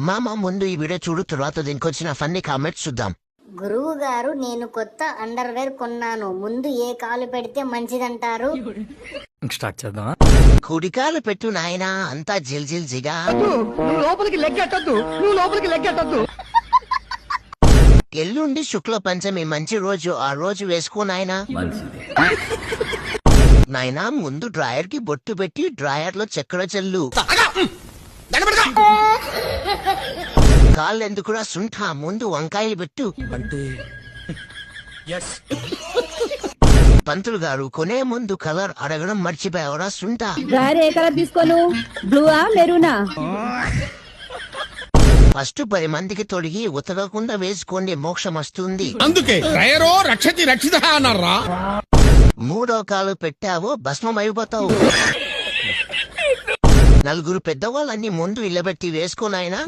మామ ముందు ఈ వీడియో చూడు, తర్వాత దీనికొచ్చిన ఫన్నీ కామెంట్స్ చూద్దాం. గురువు గారు, నేను కొత్త అండర్వేర్ కొన్నాను, ముందు ఏ కాలు పెడితే మంచిదంటారు? స్టార్ట్ చేద్దాం. కుడికాలు పెట్టు నాయనా, అంతా జిల్ జిల్ జిగా. ఎల్లుండి శుక్ల పంచమి, మంచి రోజు, ఆ రోజు వేసుకో నాయనా. నాయనా ముందు డ్రాయర్ కి బొట్టు పెట్టి డ్రాయర్ లో చక్కెర చల్లు. కాళ్ళు ఎందుకురా సుంఠా, ముందు వంకాయలు పెట్టు. పంతులు గారు, కొనే ముందు కలర్ అడగడం మర్చిపోయావరా సుంఠా. డ్రాయర్ ఏ కలర్ తీసుకోను, బ్లూవా మెరూనా? ఫస్ట్ 10 మందికి తొడిగి ఉతకకుండా వేసుకోండి, మోక్షం వస్తుంది. అందుకే డ్రైయరో రక్షతి రక్షిత అన్నారా. 3వ కాలు పెట్టావో భస్మం అయిపోతావు. 4 పెద్దవాళ్ళని ముందు ఇళ్ళబెట్టి వేసుకోనాయనా.